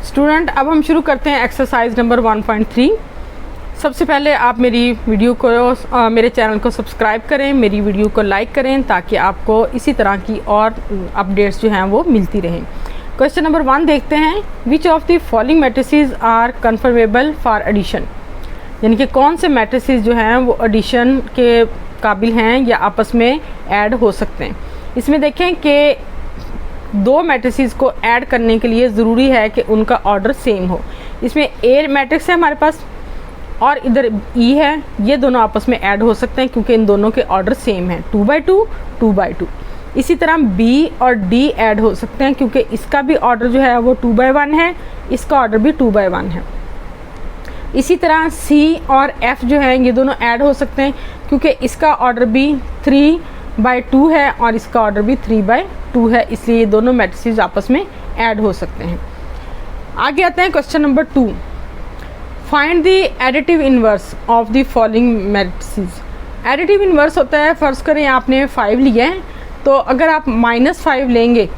Student, अब हम शुरू करते हैं एक्सरसाइज नंबर 1.3। सबसे पहले आप मेरी वीडियो को मेरे चैनल को सब्सक्राइब करें, मेरी वीडियो को लाइक करें ताकि आपको इसी तरह की और अपडेट्स जो हैं वो मिलती रहें। क्वेश्चन नंबर 1 देखते हैं। Which of the following matrices are conformable for addition, यानी कि कौन से मैट्रिसेस जो हैं वो एडिशन के काबिल हैं या आपस में ऐड हो सकते हैं। इसमें देखें कि दो मैट्रिसेस को ऐड करने के लिए ज़रूरी है कि उनका ऑर्डर सेम हो। इसमें ए मैट्रिक्स है हमारे पास और इधर ई है, ये दोनों आपस में ऐड हो सकते हैं क्योंकि इन दोनों के ऑर्डर सेम है, 2/2 2/2। इसी तरह बी और डी ऐड हो सकते हैं क्योंकि इसका भी ऑर्डर जो है वो 2/1 है, इसका ऑर्डर भी 2/1 है। इसी तरह सी और एफ जो है ये दोनों ऐड हो सकते हैं क्योंकि इसका ऑर्डर भी 3/2 है और इसका ऑर्डर भी 3/2 है, इसलिए ये दोनों मैट्रिसेस आपस में ऐड हो सकते हैं। आगे आते हैं question number 2। Find the additive inverse of the following matrices. Additive inverse होता है, फ़र्ज़ करें आपने 5 लिया है तो अगर आप -5 लेंगे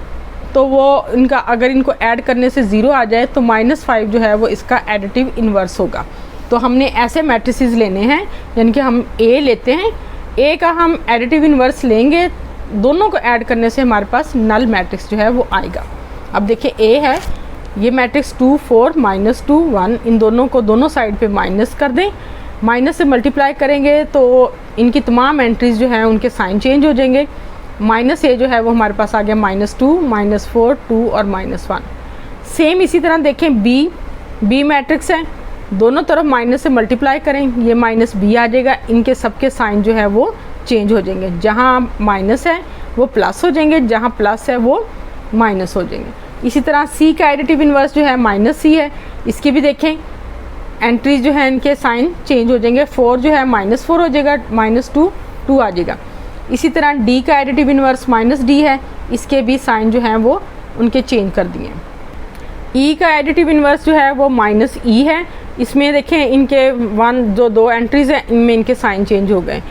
तो वो इनका अगर इनको ऐड करने से 0 आ जाए तो -5 जो है वो इसका एडिटिव इन्वर्स होगा। तो हमने ऐसे मैट्रिसेस लेने हैं, यानी कि हम ए लेते हैं, ए का हम एडिटिव इन्वर्स लेंगे, दोनों को ऐड करने से हमारे पास नल मैट्रिक्स जो है वो आएगा। अब देखिए ए है, ये मैट्रिक्स 2 4 -2 1, इन दोनों को दोनों साइड पे माइनस कर दें, माइनस से मल्टीप्लाई करेंगे तो इनकी तमाम एंट्रीज जो हैं उनके साइन चेंज हो जाएंगे। माइनस ए जो है वो हमारे पास आ गया -2 -4 2 और -1। सेम इसी तरह देखें बी मैट्रिक्स है, दोनों तरफ माइनस से मल्टीप्लाई करें, ये माइनस बी आ जाएगा, इनके सबके साइन जो है वो चेंज हो जाएंगे, जहाँ माइनस है वो प्लस हो जाएंगे, जहाँ प्लस है वो माइनस हो जाएंगे। इसी तरह सी का एडिटिव इन्वर्स जो है -c है, इसकी भी देखें एंट्रीज जो है इनके साइन चेंज हो जाएंगे, 4 जो है -4 हो जाएगा, -2 2 आ जाएगा। इसी तरह डी का एडिटिव इन्वर्स -d है, इसके भी साइन जो हैं वो उनके चेंज कर दिए। ई का एडिटिव इन्वर्स जो है वो -e है, इसमें देखें इनके जो दो एंट्रीज़ हैं इनमें इनके साइन चेंज हो गए।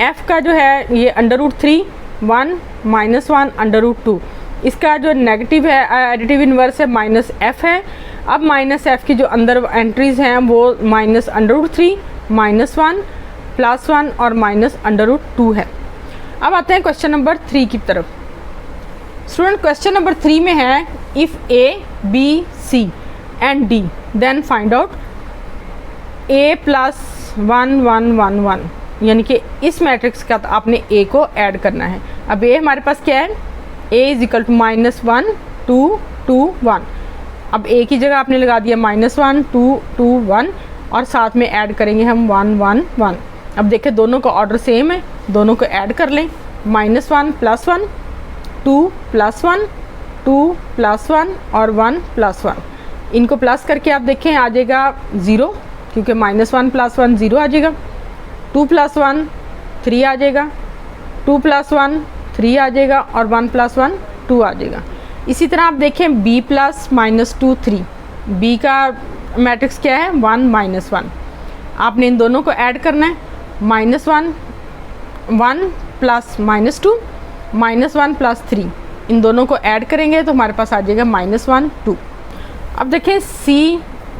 एफ़ का जो है ये √3 1 -1 √2, इसका जो नेगेटिव है एडिटिव इन्वर्स है -f है। अब -f की जो अंदर एंट्रीज़ हैं वो -√3 -1 +1 और -√2 है। अब आते हैं क्वेश्चन नंबर 3 की तरफ। स्टूडेंट, क्वेश्चन नंबर 3 में है if A B C and D then find out a + 1 1 1 1, यानी कि इस मैट्रिक्स का आपने a को ऐड करना है। अब a हमारे पास क्या है, a = -1 2 2 1। अब a की जगह आपने लगा दिया -1 2 2 1 और साथ में ऐड करेंगे हम 1 1 1। अब देखें दोनों का ऑर्डर सेम है, दोनों को ऐड कर लें, -1 +1 2 +1 2 +1 और 1 +1। इनको प्लस करके आप देखें आ जाएगा 0 क्योंकि -1 +1 0 आ जाएगा, 2 +1 3 आ जाएगा, 2 +1 3 आ जाएगा और 1 +1 2 आ जाएगा। इसी तरह आप देखें b + -2 3, b का मैट्रिक्स क्या है 1 -1। आपने इन दोनों को ऐड करना है, -1 1 + -2 -1 + 3, इन दोनों को ऐड करेंगे तो हमारे पास आ जाएगा -1 2। अब देखें सी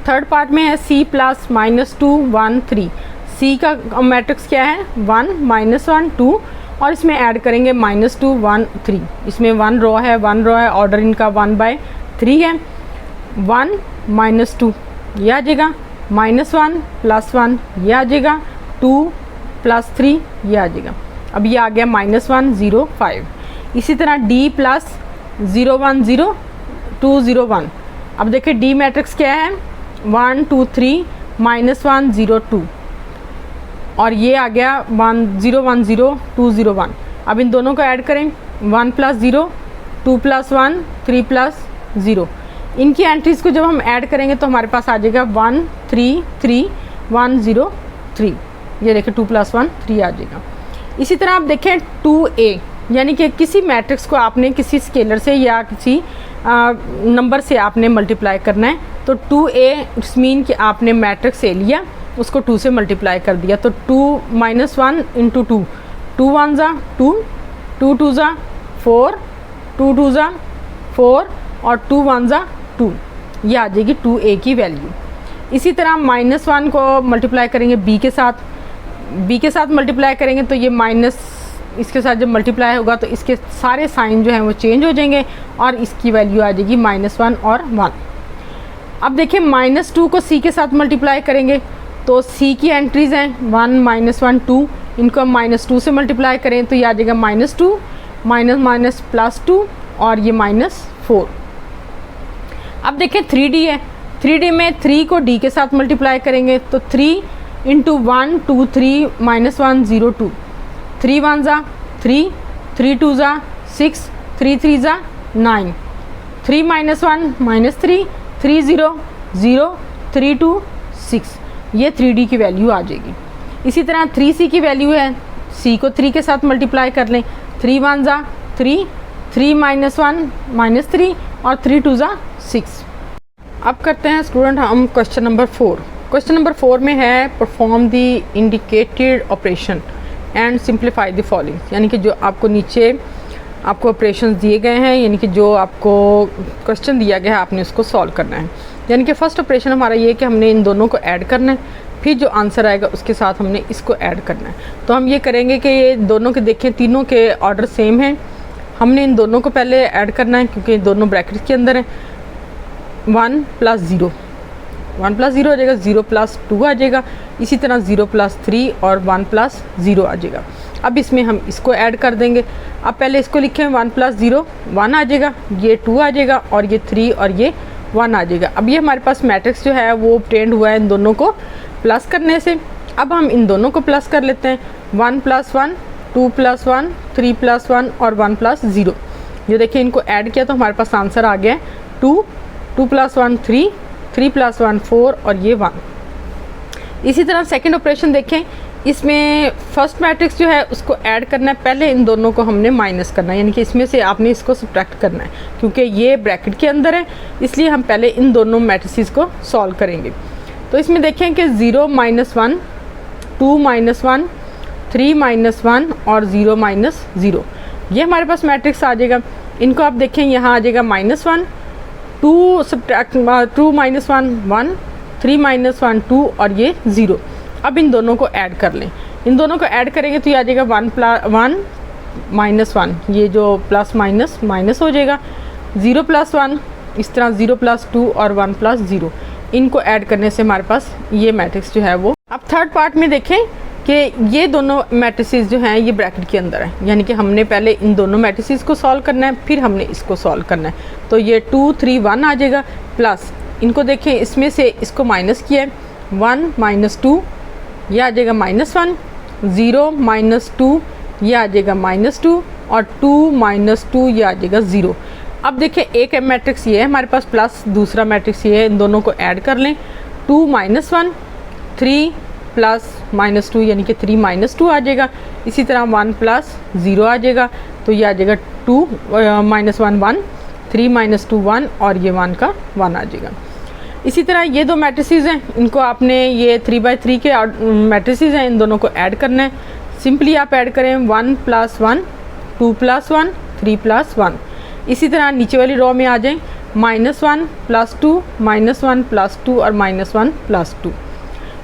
थर्ड पार्ट में है, c + -2 1 3, c का मैट्रिक्स क्या है 1 -1 2 और इसमें ऐड करेंगे -2 1 3। इसमें 1 रो है, ऑर्डर इनका 1/3 है। 1 -2 ये आ जाएगा, -1 +1 ये आ जाएगा, 2 + 3 ये आ जाएगा। अब ये आ गया -1 0 5। इसी तरह d + 0 1 0 2 0 1। अब देखिए d मैट्रिक्स क्या है 1 2 3 -1 0 2 और ये आ गया 1 0 1 0 2 0 1। अब इन दोनों को ऐड करें, 1 + 0 2 + 1 3 + 0। इनकी एंट्रीज़ को जब हम ऐड करेंगे तो हमारे पास आ जाएगा 1 3 3 1 0 3। ये देखें 2 + 1 3 आ जाएगा। इसी तरह आप देखें 2a, यानी कि किसी मैट्रिक्स को आपने किसी स्केलर से या किसी नंबर से आपने मल्टीप्लाई करना है तो 2a मीन कि आपने मैट्रिक्स ए लिया, उसको 2 से मल्टीप्लाई कर दिया तो 2 - 1 × 2, 2 1 2 2 2 4 2 2 4 और 2 1 2। ये आ जाएगी 2a की वैल्यू। इसी तरह -1 को मल्टीप्लाई करेंगे b के साथ मल्टीप्लाई करेंगे तो ये माइनस इसके साथ जब मल्टीप्लाई होगा तो इसके सारे साइन जो हैं वो चेंज हो जाएंगे और इसकी वैल्यू आ जाएगी -1 और 1। अब देखिए -2 को c के साथ मल्टीप्लाई करेंगे तो c की एंट्रीज़ हैं 1 -1 2, इनको हम -2 से मल्टीप्लाई करें तो ये आ जाएगा -2 माइनस +2 और ये -4। अब देखें 3D है, 3D में 3 को d के साथ मल्टीप्लाई करेंगे तो 3 × 1 2 3 -1 0 2, 3 1 ज़ा 3, 3 2 ज़ा 6, 3 3 ज़ा 9, 3 -1 -3, 3 0 0, 3 2 6, ये 3D की वैल्यू आ जाएगी। इसी तरह 3C की वैल्यू है, C को 3 के साथ मल्टीप्लाई कर लें, 3 1 ज़ा 3, 3 -1 -3 और 3 2 ज़ा 6। अब करते हैं स्टूडेंट हम क्वेश्चन नंबर 4। क्वेश्चन नंबर 4 में है perform the indicated operation and simplify the following, यानी कि जो आपको नीचे आपको ऑपरेशन दिए गए हैं, यानी कि जो आपको क्वेश्चन दिया गया है आपने उसको सॉल्व करना है। यानी कि फर्स्ट ऑपरेशन हमारा ये है कि हमने इन दोनों को ऐड करना है, फिर जो आंसर आएगा उसके साथ हमने इसको ऐड करना है। तो हम ये करेंगे कि ये दोनों के देखें तीनों के ऑर्डर सेम हैं, हमने इन दोनों को पहले ऐड करना है क्योंकि दोनों ब्रैकेट के अंदर हैं। 1 + 0, 1 + 0 हो जाएगा, 0 + 2 आ जाएगा, इसी तरह 0 + 3 और 1 + 0 आ जाएगा। अब इसमें हम इसको ऐड कर देंगे। अब पहले इसको लिखें 1 + 0 1 आ जाएगा, ये 2 आ जाएगा और ये 3 और ये 1 आ जाएगा। अब ये हमारे पास मैट्रिक्स जो है वो ऑब्टेन्ड हुआ है इन दोनों को प्लस करने से। अब हम इन दोनों को प्लस कर लेते हैं, 1 + 1 2 + 1 3 + 1 और 1 + 0। ये देखिए इनको ऐड किया तो हमारे पास आंसर आ गया है 2, 2 + 1 3, 3 + 1 4 और ये 1। इसी तरह सेकंड ऑपरेशन देखें, इसमें फर्स्ट मैट्रिक्स जो है उसको ऐड करना है, पहले इन दोनों को हमने माइनस करना है, यानी कि इसमें से आपने इसको सब्ट्रैक्ट करना है क्योंकि ये ब्रैकेट के अंदर है, इसलिए हम पहले इन दोनों मैट्रिसेस को सॉल्व करेंगे। तो इसमें देखें कि 0 - 1 2 - 1 3 - 1 और 0 - 0, ये हमारे पास मैट्रिक्स आ जाएगा। इनको आप देखें यहाँ आ जाएगा -1 2 सब्ट्रैक्ट 2 - 1 1 3 - 1 2 और ये 0। अब इन दोनों को ऐड कर लें, इन दोनों को ऐड करेंगे तो ये आ जाएगा 1 + 1 -1, ये जो प्लस माइनस माइनस हो जाएगा, 0 + 1 इस तरह 0 + 2 और 1 + 0, इनको ऐड करने से हमारे पास ये मैट्रिक्स जो है वो। अब थर्ड पार्ट में देखें कि ये दोनों मैट्रिसेस जो हैं ये ब्रैकेट के अंदर है, यानी कि हमने पहले इन दोनों मैट्रिसेस को सॉल्व करना है, फिर हमने इसको सॉल्व करना है। तो ये 2 3 1 आ जाएगा, प्लस इनको देखें इसमें से इसको माइनस किया है, 1 - 2 ये आ जाएगा -1, 0 - 2 ये आ जाएगा -2 और 2 - 2 ये आ जाएगा 0। अब देखिए एक मैट्रिक्स ये है हमारे पास, प्लस दूसरा मैट्रिक्स ये है, इन दोनों को ऐड कर लें, 2 - 1 3 + -2 यानी कि 3 - 2 आ जाएगा, इसी तरह 1 + 0 आ जाएगा, तो ये आ जाएगा 2 - 1 1 3 - 2 1 और ये 1 का 1 आ जाएगा। इसी तरह ये दो मैट्रिसेस हैं, इनको आपने ये 3/3 के मैट्रिसेस हैं, इन दोनों को ऐड करना है। सिंपली आप ऐड करें 1 + 1 2 + 1 3 + 1। इसी तरह नीचे वाली रो में आ जाएं, -1 + 2 -1 + 2 और -1 + 2।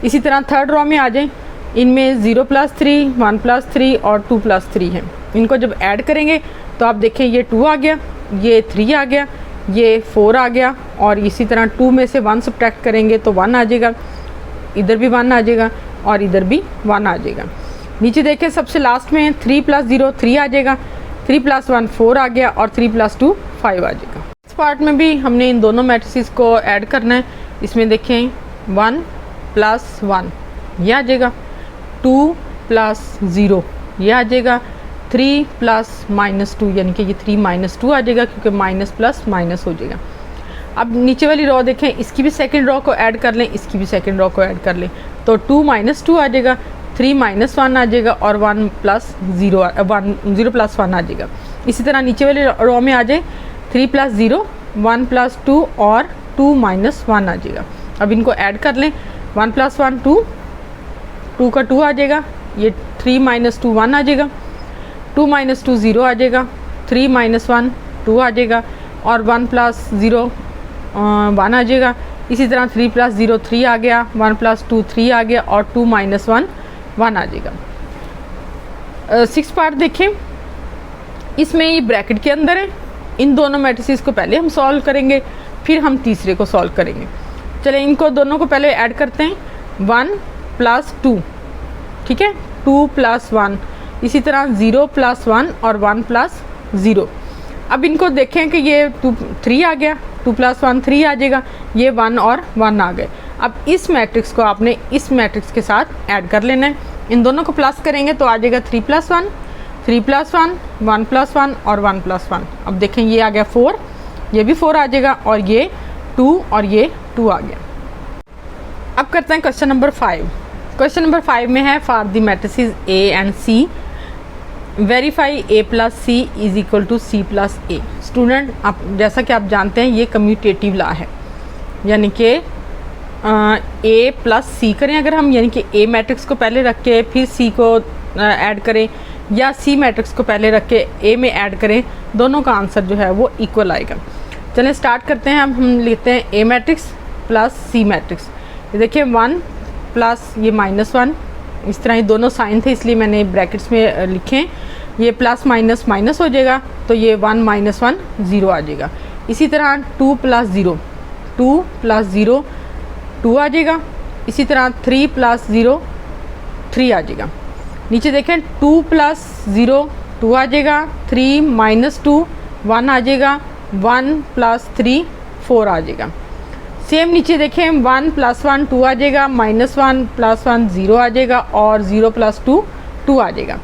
इसी तरह थर्ड रो में आ जाएं, इनमें 0 + 3 1 + 3 और 2 + 3 हैं। इनको जब ऐड करेंगे तो आप देखें ये 2 आ गया, ये 3 आ गया, ये 4 आ गया और इसी तरह 2 में से 1 सब्ट्रैक्ट करेंगे तो 1 आ जाएगा, इधर भी 1 आ जाएगा और इधर भी 1 आ जाएगा। नीचे देखें सबसे लास्ट में 3 + 0 3 आ जाएगा, 3 + 1 4 आ गया और 3 + 2 5 आ जाएगा। इस पार्ट में भी हमने इन दोनों मैट्रिसेस को ऐड करना है। इसमें देखें 1 + 1 ये आ जाएगा, 2 + 0 ये आ जाएगा, 3 + -2 यानी कि ये 3 - 2 आ जाएगा क्योंकि माइनस प्लस माइनस हो जाएगा। अब नीचे वाली रो देखें, इसकी भी सेकंड रो को ऐड कर लें, इसकी भी सेकंड रो को ऐड कर लें, तो 2 - 2 आ जाएगा, 3 - 1 आ जाएगा और 1 + 0 0 + 1 आ जाएगा। इसी तरह नीचे वाली रो में आ जाए 3 + 0 1 + 2 और 2 - 1 आ जाएगा। अब इनको ऐड कर लें, 1 + 1 2 2 का 2 आ जाएगा, ये 3 - 2 1 आ जाएगा, 2 - 2 0 आ जाएगा, 3 - 1 2 आ जाएगा और 1 + 0 1 आ जाएगा। इसी तरह 3 + 0 3 आ गया, 1 + 2 3 आ गया और 2 - 1 1 आ जाएगा। 6 पार्ट देखें, इसमें ये ब्रैकेट के अंदर है। इन दोनों मैट्रिसेस को पहले हम सॉल्व करेंगे, फिर हम तीसरे को सॉल्व करेंगे। चलें इनको दोनों को पहले ऐड करते हैं। 1 + 2, ठीक है, 2 + 1, इसी तरह 0 + 1 और 1 + 0। अब इनको देखें कि ये 3 आ गया, 2 + 1 3 आ जाएगा, ये 1 और 1 आ गए। अब इस मैट्रिक्स को आपने इस मैट्रिक्स के साथ ऐड कर लेना है। इन दोनों को प्लस करेंगे तो आ जाएगा 3 + 1 3 + 1 1 + 1 और 1 + 1। अब देखें ये आ गया 4, ये भी 4 आ जाएगा और ये 2 और ये 2 आ गया। अब करते हैं क्वेश्चन नंबर 5। क्वेश्चन नंबर 5 में है for the matrices A and C verify A + C = C + A। Student, आप जैसा कि आप जानते हैं ये कम्यूटेटिव लॉ है, यानी कि A + C करें अगर हम, यानी कि A मैट्रिक्स को पहले रख के फिर C को ऐड करें, या C मैट्रिक्स को पहले रख के A में ऐड करें, दोनों का आंसर जो है वो इक्वल आएगा। चलें स्टार्ट करते हैं। अब हम लिखते हैं A मैट्रिक्स + C मैट्रिक्स। ये देखिए 1 प्लस ये -1, इस तरह ये दोनों साइन थे इसलिए मैंने ब्रैकेट्स में लिखे। ये प्लस माइनस माइनस हो जाएगा तो ये 1 - 1 0 आ जाएगा। इसी तरह 2 + 0 2 + 0 2 आ जाएगा। इसी तरह 3 + 0 3 आ जाएगा। नीचे देखें 2 + 0 2 आ जाएगा, 3 - 2 1 आ जाएगा, 1 + 3 4 आ जाएगा। सेम नीचे देखें 1 + 1 2 आ जाएगा, -1 + 1 0 आ जाएगा और 0 + 2 2 आ जाएगा।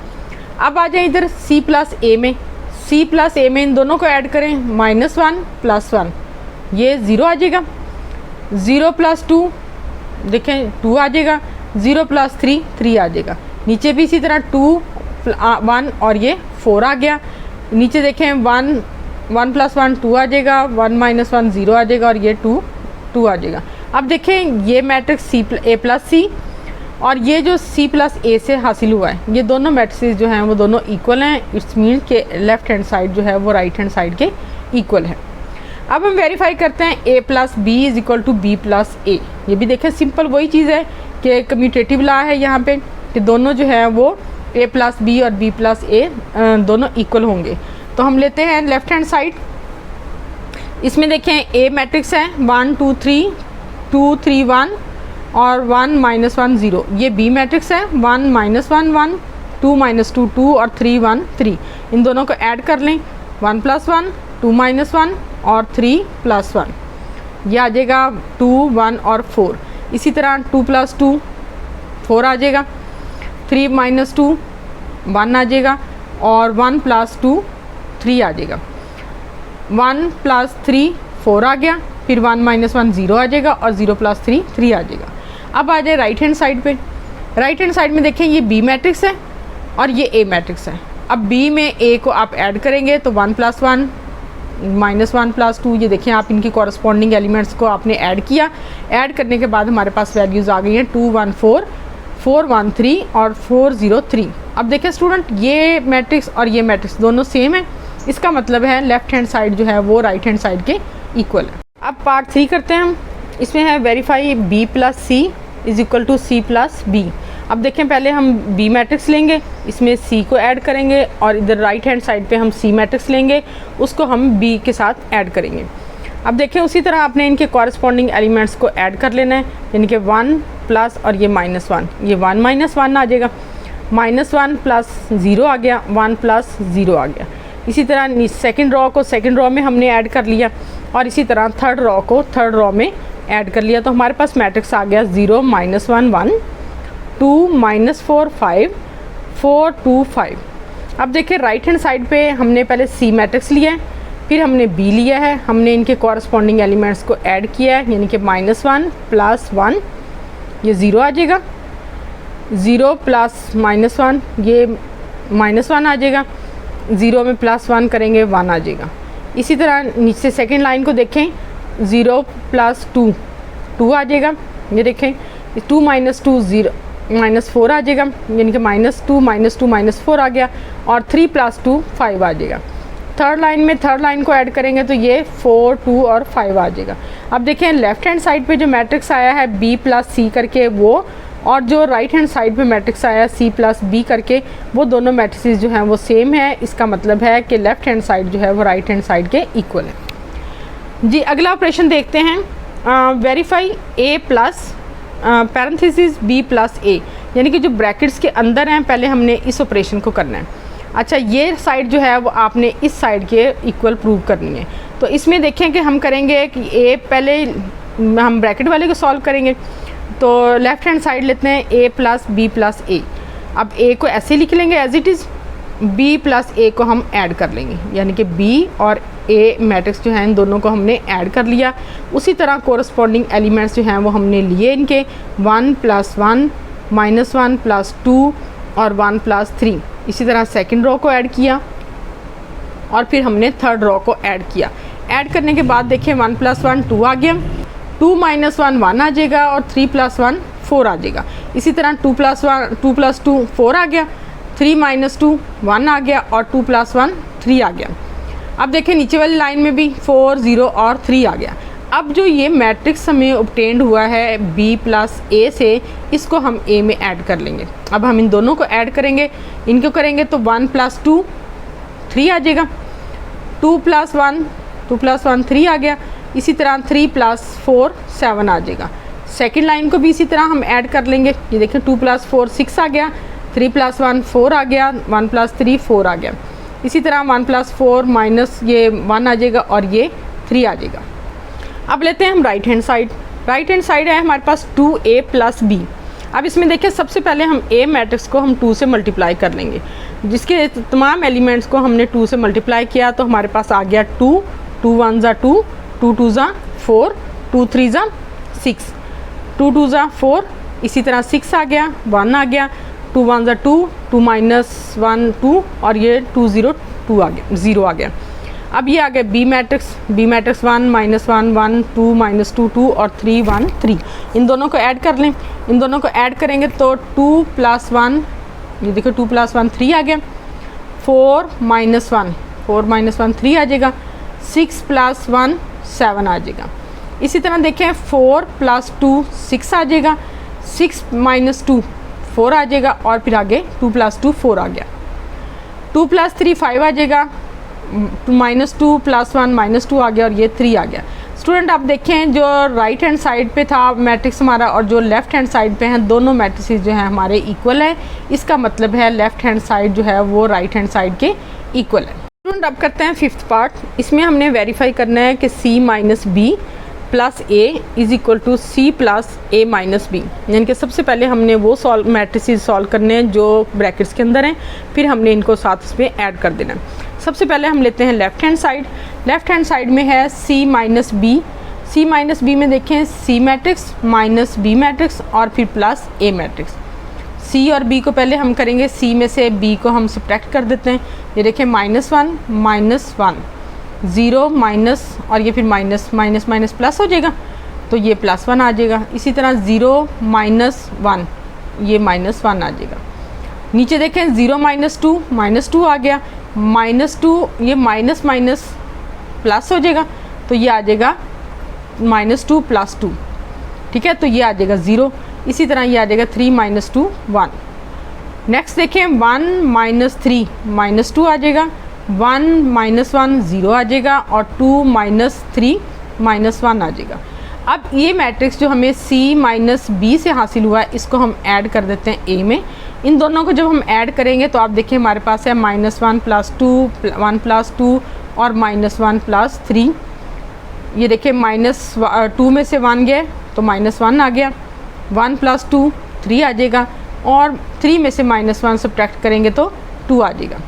अब आ जाए इधर C + A में। C + A में इन दोनों को ऐड करें, -1 + 1 ये 0 आ जाएगा, 0 + 2 देखें 2 आ जाएगा, 0 + 3 3 आ जाएगा। नीचे भी इसी तरह 2 1 और ये 4 आ गया। नीचे देखें 1 + 1 2 आ जाएगा, 1 - 1 0 आ जाएगा और ये 2 2 आ जाएगा। अब देखें ये मैट्रिक्स A + C और ये जो C + A से हासिल हुआ है, ये दोनों मैट्रिक्स जो हैं वो दोनों इक्वल हैं। इट्स मीन के लेफ्ट हैंड साइड जो है वो राइट हैंड साइड के इक्वल है। अब हम वेरीफाई करते हैं A + B = B + A। ये भी देखें सिंपल वही चीज़ है कि कम्यूटेटिव लॉ है यहाँ पे कि दोनों जो है वो A + B और B + A दोनों इक्वल होंगे। तो हम लेते हैं लेफ्ट हैंड साइड। इसमें देखें A मैट्रिक्स है 1 2 3 2 3 1 और 1 - 1 0। ये B मैट्रिक्स है 1 - 1 1 2 - 2 2 और 3 1 3। इन दोनों को ऐड कर लें, 1 + 1 2 - 1 और 3 + 1, यह आ जाएगा 2 1 और 4। इसी तरह 2 + 2 4 आ जाएगा, 3 - 2 1 आ जाएगा और 1 + 2 3 आ जाएगा। 1 + 3 4 आ गया, फिर 1 - 1 0 आ जाएगा और 0 + 3 3 आ जाएगा। अब आ जाए राइट हैंड साइड पे। राइट हैंड साइड में देखें ये B मैट्रिक्स है और ये A मैट्रिक्स है। अब B में A को आप ऐड करेंगे तो 1 + 1 -1 + 2, ये देखें आप इनकी कॉरस्पॉन्डिंग एलिमेंट्स को आपने ऐड किया। ऐड करने के बाद हमारे पास वैल्यूज़ आ गई हैं 2 1 4 4 1 3 और 4 0 3। अब देखें स्टूडेंट ये मैट्रिक्स और ये मैट्रिक्स दोनों सेम है, इसका मतलब है लेफ्ट हैंड साइड जो है वो राइट हैंड साइड के इक्वल है। अब पार्ट 3 करते हैं हम। इसमें है verify B + C = C + B। अब देखें पहले हम B मैट्रिक्स लेंगे, इसमें C को ऐड करेंगे और इधर राइट हैंड साइड पे हम C मैट्रिक्स लेंगे, उसको हम B के साथ ऐड करेंगे। अब देखें उसी तरह आपने इनके कॉरस्पॉन्डिंग एलिमेंट्स को ऐड कर लेना है, यानी कि 1 प्लस और ये -1, ये 1 - 1 आ जाएगा, -1 + 0 आ गया, 1 + 0 आ गया। इसी तरह सेकंड रो को सेकंड रो में हमने ऐड कर लिया और इसी तरह थर्ड रो को थर्ड रो में ऐड कर लिया, तो हमारे पास मैट्रिक्स आ गया 0 - 1 1 2 - 4 5 4 2 5। अब देखिए राइट हैंड साइड पे हमने पहले C मैट्रिक्स लिया है, फिर हमने B लिया है, हमने इनके कॉरस्पॉन्डिंग एलिमेंट्स को ऐड किया है, यानी कि -1 + 1 ये 0 आ जाएगा, 0 + -1 ये -1 आ जाएगा, 0 में +1 करेंगे 1 आ जाएगा। इसी तरह नीचे सेकेंड लाइन को देखें 0 + 2 2 आ जाएगा, ये देखें 2 - 2 0 -4 आ जाएगा, यानी कि -2 - 2 -4 आ गया और 3 + 2 5 आ जाएगा। थर्ड लाइन में थर्ड लाइन को ऐड करेंगे तो ये 4, 2 और 5 आ जाएगा। अब देखें लेफ्ट हैंड साइड पे जो मैट्रिक्स आया है b प्लस सी करके वो, और जो राइट हैंड साइड पे मैट्रिक्स आया है c प्लस b करके, वो दोनों मैट्रिसेस जो हैं वो सेम है। इसका मतलब है कि लेफ्ट हैंड साइड जो है वो राइट हैंड साइड के इक्वल है। जी अगला ऑपरेशन देखते हैं, verify a plus parenthesis b plus a, यानी कि जो ब्रैकेट्स के अंदर हैं पहले हमने इस ऑपरेशन को करना है। अच्छा ये साइड जो है वो आपने इस साइड के इक्वल प्रूव करनी है। तो इसमें देखें कि हम करेंगे कि a पहले हम ब्रैकेट वाले को सॉल्व करेंगे, तो लेफ़्ट हैंड साइड लेते हैं a plus b plus a। अब a को ऐसे लिख लेंगे as it is, b plus a को हम ऐड कर लेंगे, यानी कि b और a मैट्रिक्स जो हैं इन दोनों को हमने ऐड कर लिया। उसी तरह कोरस्पॉन्डिंग एलिमेंट्स जो हैं वो हमने लिए इनके 1 प्लस 1 माइनस 1 प्लस 2 और 1 प्लस 3। इसी तरह सेकंड रो को ऐड किया और फिर हमने थर्ड रो को ऐड किया। ऐड करने के बाद देखिए 1 प्लस 1 2 आ गया, 2 माइनस 1 1 आ जाएगा और 3 प्लस 1 4 आ जाएगा। इसी तरह 2 प्लस 2 4 आ गया, 3 माइनस 2 1 आ गया और 2 प्लस 1 3 आ गया। अब देखें नीचे वाली लाइन में भी 4 0 और 3 आ गया। अब जो ये मैट्रिक्स हमें ऑब्टेन्ड हुआ है b प्लस a से, इसको हम a में ऐड कर लेंगे। अब हम इन दोनों को ऐड करेंगे, इनको करेंगे तो 1 प्लस 2 3 आ जाएगा, 2 प्लस 1 3 आ गया। इसी तरह 3 प्लस 4 7 आ जाएगा। सेकेंड लाइन को भी इसी तरह हम ऐड कर लेंगे। ये देखें 2 प्लस 4 6 आ गया, 3 प्लस 1 4 आ गया, 1 प्लस 3 4 आ गया। इसी तरह 1 प्लस 4 माइनस ये 1 आ जाएगा और ये 3 आ जाएगा। अब लेते हैं हम right hand side. Right hand side है हमारे पास 2a प्लस b। अब इसमें देखिए सबसे पहले हम a मैट्रिक्स को हम 2 से मल्टीप्लाई कर लेंगे, जिसके तमाम एलिमेंट्स को हमने 2 से मल्टीप्लाई किया तो हमारे पास आ गया 2, 2 1 ज़ा 2, 2 2 ज़ा 4, 2 3 ज़ा 6, 2 2 ज़ा 4। इसी तरह 6 आ गया, 1 आ गया, 2 1 ज़ा 2, 2 माइनस 1 2 और ये 2 0 2 आ गया, 0 आ गया। अब ये आ गया b मैट्रिक्स 1 माइनस 1 1 2 माइनस 2 2 और 3 1 3। इन दोनों को ऐड कर लें, इन दोनों को ऐड करेंगे तो 2 प्लस 1, ये देखो 2 प्लस 1 3 आ गया, 4 माइनस 1 3 आ जाएगा, 6 प्लस 1 7 आ जाएगा। इसी तरह देखें 4 प्लस 2 6 आ जाएगा, 6 माइनस 2 4 आ जाएगा और फिर आगे 2 प्लस 2 4 आ गया, 2 प्लस 3 5 आ जाएगा, माइनस 2 प्लस 1 माइनस 2 आ गया और ये 3 आ गया। स्टूडेंट आप देखें जो राइट हैंड साइड पे था मैट्रिक्स हमारा और जो लेफ़्ट हैंड साइड पे हैं दोनों मैट्रिसेस जो हैं हमारे इक्वल है। इसका मतलब है लेफ़्ट हैंड साइड जो है वो राइट हैंड साइड के इक्वल है। स्टूडेंट अब करते हैं फिफ्थ पार्ट। इसमें हमने वेरीफाई करना है कि c minus B plus a is equal to c plus a minus B, यानी कि सबसे पहले हमने वो मैट्रिसेस सॉल्व करने हैं जो ब्रैकेट्स के अंदर हैं, फिर हमने इनको साथ इसमें ऐड कर देना है। सबसे पहले हम लेते हैं left hand side. Left hand side में है c माइनस बी में देखें c matrix minus b matrix और फिर प्लस a मैट्रिक्स। c और b को पहले हम करेंगे, c में से b को हम सब्ट्रैक्ट कर देते हैं। ये देखें माइनस 1 0 माइनस और ये फिर माइनस माइनस माइनस प्लस हो जाएगा तो ये प्लस 1 आ जाएगा। इसी तरह 0 माइनस 1 ये माइनस 1 आ जाएगा। नीचे देखें 0 माइनस 2 आ गया, माइनस 2 ये माइनस माइनस प्लस हो जाएगा तो ये आ जाएगा माइनस 2 प्लस 2, ठीक है, तो ये आ जाएगा 0। इसी तरह ये आ जाएगा 3 माइनस 2 1। नेक्स्ट देखें 1 माइनस 3 माइनस 2 आ जाएगा, 1 माइनस 1 0 आ जाएगा और 2 माइनस 3 माइनस 1 आ जाएगा। अब ये मैट्रिक्स जो हमें c माइनस बी से हासिल हुआ है इसको हम ऐड कर देते हैं a में। इन दोनों को जब हम ऐड करेंगे तो आप देखिए हमारे पास है माइनस 1 प्लस 2 1 प्लस 2 और माइनस 1 प्लस 3। ये देखिए माइनस 2 में से 1 गया तो माइनस 1 आ गया, 1 प्लस 2 3 आ जाएगा और 3 में से माइनस 1 सब्ट्रैक्ट करेंगे तो 2 आ जाएगा।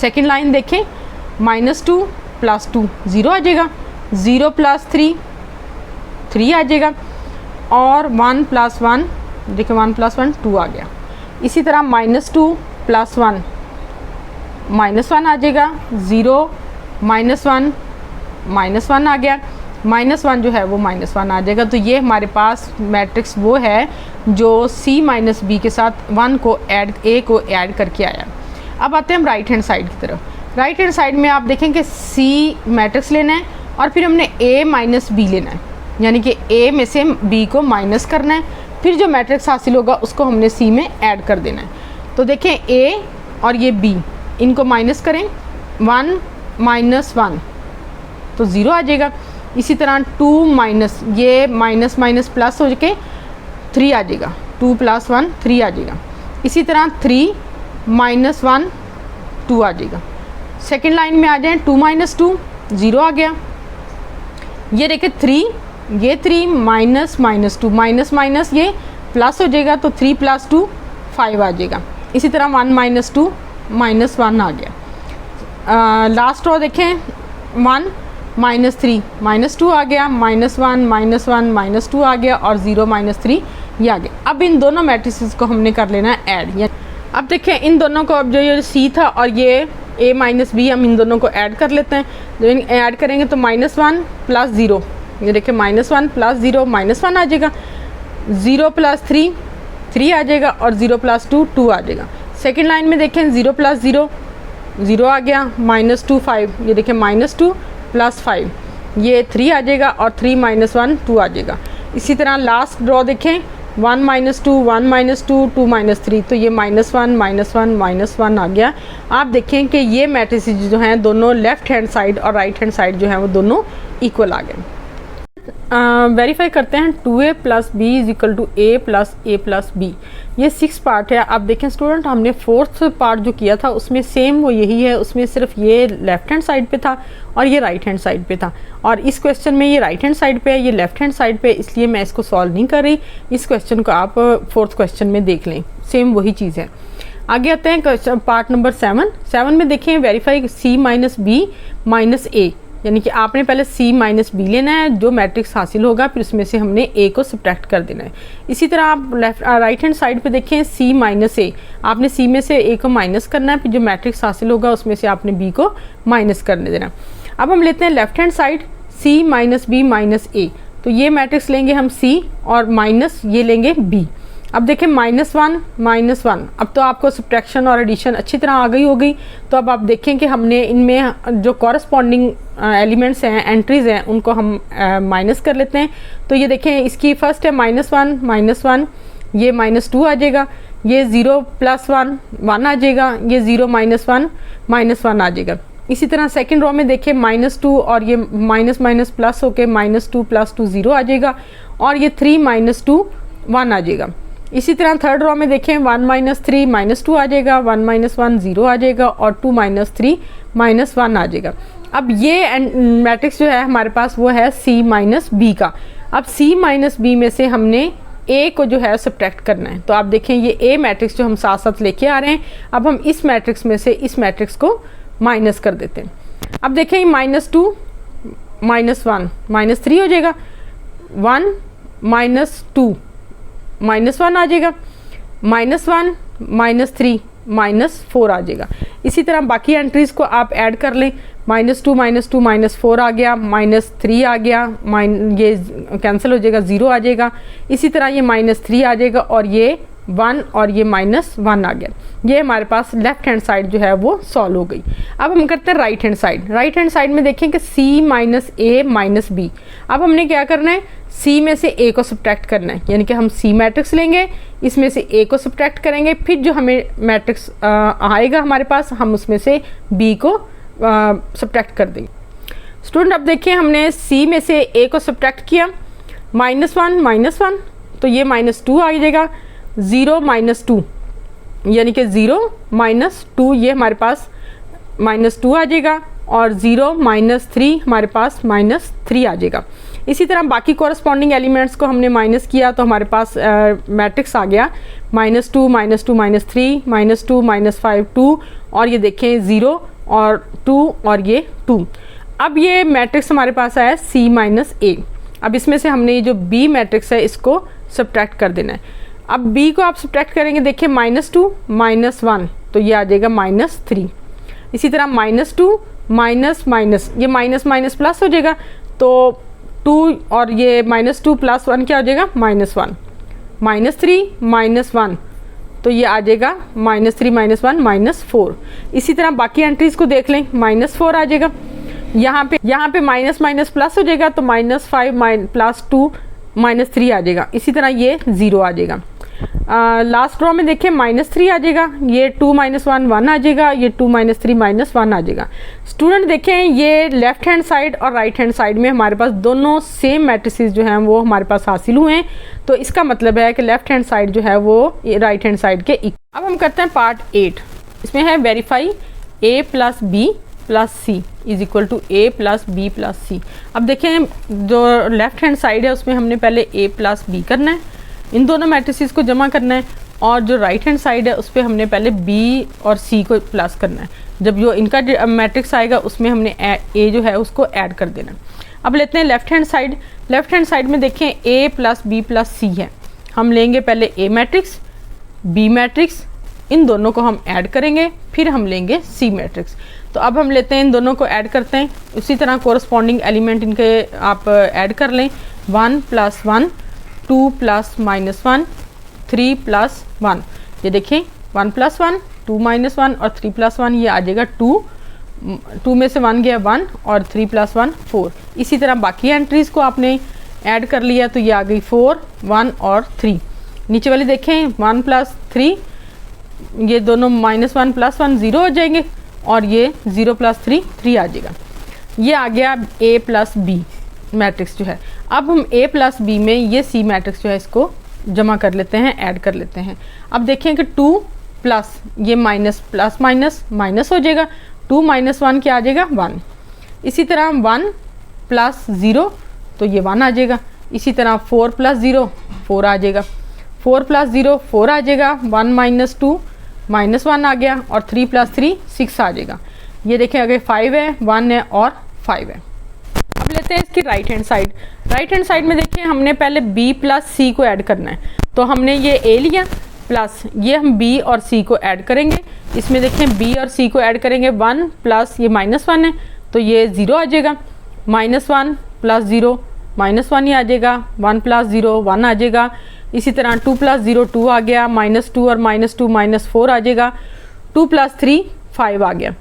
सेकेंड लाइन देखें माइनस 2 प्लस 2 0 आ जाएगा, 0 प्लस 3 3 आ जाएगा और 1 प्लस 1 देखिए 1 प्लस 1 2 आ गया। इसी तरह माइनस 2 प्लस 1 माइनस 1 आ जाएगा, 0 माइनस 1 माइनस 1 आ गया, माइनस 1 जो है वो माइनस 1 आ जाएगा। तो ये हमारे पास मैट्रिक्स वो है जो c माइनस बी के साथ 1 को ऐड a को ऐड करके आया। अब आते हैं हम राइट हैंड साइड की तरफ। राइट हैंड साइड में आप देखें कि सी मैट्रिक्स लेना है और फिर हमने ए माइनस बी लेना है, यानी कि ए में से बी को माइनस करना है, फिर जो मैट्रिक्स हासिल होगा उसको हमने सी में ऐड कर देना है। तो देखें ए और ये बी, इनको माइनस करें, 1 माइनस 1 तो 0 आ जाएगा। इसी तरह 2 माइनस, ये माइनस माइनस प्लस हो के 3 आ जाएगा, 2 + 1 3 आ जाएगा। इसी तरह 3 माइनस 1 2 आ जाएगा। सेकेंड लाइन में आ जाएं, 2 माइनस 2 0 आ गया। ये देखें 3, ये 3 माइनस माइनस 2, माइनस माइनस ये प्लस हो जाएगा, तो 3 + 2 5 आ जाएगा। इसी तरह 1 माइनस 2 माइनस 1 आ गया। लास्ट रो देखें, 1 माइनस 3 माइनस 2 आ गया, -1 -1 -2 आ गया और 0 3 ये आ गया। अब इन दोनों मैट्रिसेस को हमने कर लेना है ऐड। अब देखें इन दोनों को, अब जो ये सी था और ये ए माइनस बी, हम इन दोनों को ऐड कर लेते हैं। जब ऐड करेंगे तो -1 + 0, ये देखिए -1 + 0 -1 आ जाएगा, 0 + 3 3 आ जाएगा और 0 + 2 2 आ जाएगा। सेकेंड लाइन में देखें 0 + 0 0 आ गया, -2 5, ये देखें -2 + 5 ये 3 आ जाएगा और 3 - 1 2 आ जाएगा। इसी तरह लास्ट ड्रॉ देखें, 1 - 2 1 - 2 2 - 3, तो ये -1 -1 -1 आ गया। आप देखें कि ये मैट्रिसेस जो हैं दोनों लेफ़्ट हैंड साइड और राइट हैंड साइड जो हैं वो दोनों इक्वल आ गए। वेरीफाई करते हैं 2a + b = a + a + b। ये 6 पार्ट है। आप देखें स्टूडेंट, हमने 4th पार्ट जो किया था उसमें सेम वो यही है, उसमें सिर्फ ये लेफ़्ट हैंड साइड पे था और ये राइट हैंड साइड पे था, और इस क्वेश्चन में ये राइट हैंड साइड पे है, ये लेफ़्ट हैंड साइड पे, इसलिए मैं इसको सॉल्व नहीं कर रही। इस क्वेश्चन को आप 4th क्वेश्चन में देख लें, सेम वही चीज़ है। आगे आते हैं क्वेश्चन पार्ट नंबर 7 में देखें, वेरीफाई c - b - a, यानी कि आपने पहले c - b लेना है, जो मैट्रिक्स हासिल होगा फिर उसमें से हमने a को सब्ट्रैक्ट कर देना है। इसी तरह आप राइट हैंड साइड पे देखें c - a, आपने c में से a को माइनस करना है, फिर जो मैट्रिक्स हासिल होगा उसमें से आपने b को माइनस करने देना। अब हम लेते हैं left hand side c - b - a, तो ये मैट्रिक्स लेंगे हम c और माइनस ये लेंगे b। अब देखें -1 -1, अब तो आपको सब्ट्रैक्शन और एडिशन अच्छी तरह आ गई हो गई। तो अब आप देखें कि हमने इनमें जो कॉरस्पॉन्डिंग एलिमेंट्स हैं, एंट्रीज़ हैं, उनको हम माइनस कर लेते हैं। तो ये देखें, इसकी फर्स्ट है -1 -1, ये -2 आ जाएगा, ये 0 + 1 1 आ जाएगा, ये 0 - 1 -1 आ जाएगा। इसी तरह सेकेंड रो में देखें -2 और ये माइनस माइनस प्लस होके -2 + 2 0 आ जाएगा और ये 3 - 2 1 आ जाएगा। इसी तरह थर्ड रो में देखें 1 - 3 -2 आ जाएगा, 1 - 1 0 आ जाएगा और 2 - 3 -1 आ जाएगा। अब ये मैट्रिक्स जो है हमारे पास वो है c - b का। अब c - b में से हमने a को जो है सब्ट्रैक्ट करना है। तो आप देखें ये a मैट्रिक्स जो हम साथ साथ लेके आ रहे हैं, अब हम इस मैट्रिक्स में से इस मैट्रिक्स को माइनस कर देते हैं। अब देखें -2 -1 -3 हो जाएगा, 1 - 2 -1 आ जाएगा, -1 -3 -4 आ जाएगा। इसी तरह बाकी एंट्रीज़ को आप ऐड कर लें, -2 -2 -4 आ गया, -3 आ गया, ये कैंसिल हो जाएगा, 0 आ जाएगा। इसी तरह ये -3 आ जाएगा और ये 1 और ये -1 आ गया। ये हमारे पास लेफ्ट हैंड साइड जो है वो सॉल्व हो गई। अब हम करते हैं right hand side. Right hand side में देखें कि c - a - b। अब हमने क्या करना है, c में से a को सब्ट्रैक्ट करना है, यानी कि हम c मैट्रिक्स लेंगे, इसमें से a को सब्ट्रैक्ट करेंगे, फिर जो हमें मैट्रिक्स आएगा हमारे पास, हम उसमें से b को सब्ट्रैक्ट कर देंगे। स्टूडेंट अब देखिए, हमने c में से a को सब्ट्रैक्ट किया, -1 -1, तो ये -2 आ जाएगा, 0 - 2 यानी कि 0 - 2 ये हमारे पास -2 आ जाएगा और 0 - 3 हमारे पास -3 आ जाएगा। इसी तरह बाकी कॉरस्पॉन्डिंग एलिमेंट्स को हमने माइनस किया तो हमारे पास मैट्रिक्स आ गया -2 -2 -3 -2 -5 2 और ये देखें 0 और 2 और ये 2। अब ये मैट्रिक्स हमारे पास आया c - a। अब इसमें से हमने ये जो b मैट्रिक्स है इसको सब्ट्रैक्ट कर देना है। अब b को आप सब्ट्रैक्ट करेंगे, देखिए -2 -1 तो ये आ जाएगा -3। इसी तरह -2 माइनस ये माइनस माइनस प्लस हो जाएगा, तो 2 और ये -2 + 1 क्या हो जाएगा -1, -3 -1 तो ये आ जाएगा -3 -1 -4। इसी तरह बाकी एंट्रीज को देख लें, -4 आ जाएगा। यहाँ पे माइनस माइनस प्लस हो जाएगा, तो -5 +2 -3 आ जाएगा। इसी तरह ये 0 आ जाएगा। लास्ट रो में देखिए -3 आ जाएगा, ये 2 -1 1 आ जाएगा, ये 2 -3 -1 आ जाएगा। स्टूडेंट देखें, ये लेफ्ट हैंड साइड और राइट हैंड साइड में हमारे पास दोनों सेम मैट्रिसेस जो हैं वो हमारे पास हासिल हुए हैं, तो इसका मतलब है कि लेफ्ट हैंड साइड जो है वो राइट हैंड साइड के इक्वल। अब हम करते हैं पार्ट 8। इसमें है verify a + b + c is equal to a + b + c। अब देखें, जो लेफ्ट हैंड साइड है उसमें हमने पहले a + b करना है, इन दोनों मैट्रिसेस को जमा करना है, और जो राइट हैंड साइड है उस पर हमने पहले b और c को प्लस करना है। जब जो इनका मैट्रिक्स आएगा उसमें हमने a जो है उसको ऐड कर देना। अब लेते हैं left hand side. Left hand side में देखें a + b + c है, हम लेंगे पहले a मैट्रिक्स, b मैट्रिक्स, इन दोनों को हम ऐड करेंगे, फिर हम लेंगे c मैट्रिक्स। तो अब हम लेते हैं, इन दोनों को ऐड करते हैं, उसी तरह कोरस्पॉन्डिंग एलिमेंट इनके आप ऐड कर लें। 1 + 1 2 + -1 3 + 1, ये देखिए 1 + 1 2 - 1 और 3 + 1, ये आ जाएगा 2 में से 1 गया 1 और 3 + 1 4। इसी तरह बाकी एंट्रीज़ को आपने ऐड कर लिया, तो ये आ गई 4 1 और 3। नीचे वाली देखें 1 + 3, ये दोनों -1 + 1 0 हो जाएंगे, और ये 0 + 3 3 आ जाएगा। ये आ गया a + b मैट्रिक्स जो है। अब हम a + b में ये c मैट्रिक्स जो है इसको जमा कर लेते हैं, ऐड कर लेते हैं। अब देखें कि 2 प्लस ये माइनस प्लस माइनस माइनस हो जाएगा, 2 - 1 क्या आ जाएगा 1। इसी तरह 1 + 0 तो ये 1 आ जाएगा। इसी तरह 4 + 0 4 आ जाएगा, 4 + 0 4 आ जाएगा, 1 - 2 -1 आ गया, और 3 + 3 6 आ जाएगा। ये देखें अगर 5 है 1 है और 5 है। अब लेते हैं इसकी right hand side. Right hand side में देखिए हमने पहले b + c को ऐड करना है, तो हमने ये a लिया प्लस ये हम b और c को ऐड करेंगे। इसमें देखें b और c को ऐड करेंगे, 1 प्लस ये -1 है तो ये 0 आ जाएगा, -1 + 0 -1 ही आ जाएगा, 1 + 0 1 आ जाएगा। इसी तरह 2 + 0 2 आ गया, -2 और -2 -4 आ जाएगा, 2 + 3 5 आ गया,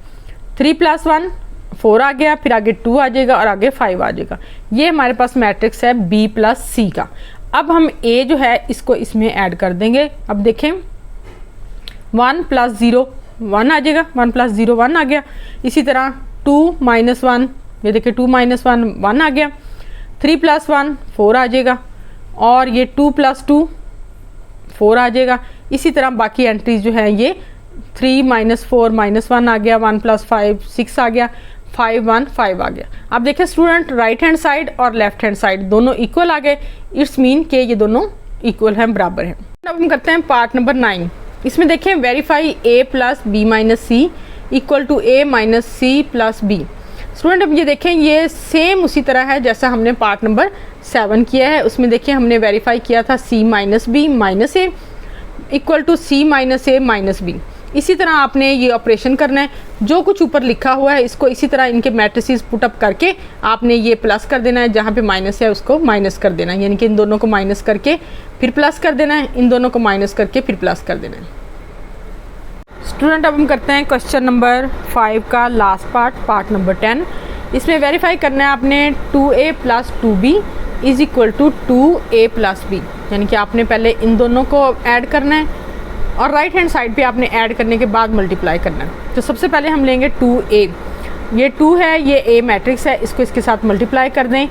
3 + 1 4 आ गया, फिर आगे 2 आ जाएगा और आगे 5 आ जाएगा। ये हमारे पास मैट्रिक्स है b + c का। अब हम a जो है इसको इसमें ऐड कर देंगे। अब देखें 1 + 0 1 आ जाएगा, 1 + 0 1 आ गया। इसी तरह 2 - 1 ये देखिए 2 - 1 1 आ गया, 3 + 1 4 आ जाएगा, और ये 2 + 2 4 आ जाएगा। इसी तरह बाकी एंट्रीज जो है ये 3 - 4 -1 आ गया, 1 + 5 6 आ गया, 5 1 5 आ गया। अब देखिए स्टूडेंट, राइट हैंड साइड और लेफ्ट हैंड साइड दोनों इक्वल आ गए, इट्स मीन के ये दोनों इक्वल हैं, बराबर हैं। अब हम करते हैं पार्ट नंबर 9। इसमें देखें verify a + b - c equal to a - c + b। Student अब ये देखें, ये सेम उसी तरह है जैसा हमने पार्ट नंबर 7 किया है। उसमें देखिए हमने वेरीफाई किया था c - b - a equal to c - a - b। इसी तरह आपने ये ऑपरेशन करना है, जो कुछ ऊपर लिखा हुआ है इसको इसी तरह इनके मैट्रिसेस पुटअप करके आपने ये प्लस कर देना है, जहाँ पे माइनस है उसको माइनस कर देना है, यानी कि इन दोनों को माइनस करके फिर प्लस कर देना है, इन दोनों को माइनस करके फिर प्लस कर देना है। स्टूडेंट अब हम करते हैं क्वेश्चन नंबर 5 का लास्ट पार्ट नंबर 10। इसमें वेरीफाई करना है आपने 2a + 2b is equal to 2a + b, यानी कि आपने पहले इन दोनों को ऐड करना है और राइट हैंड साइड पे आपने ऐड करने के बाद मल्टीप्लाई करना है। तो सबसे पहले हम लेंगे 2a, ये 2 है, ये a मैट्रिक्स है, इसको इसके साथ मल्टीप्लाई कर दें।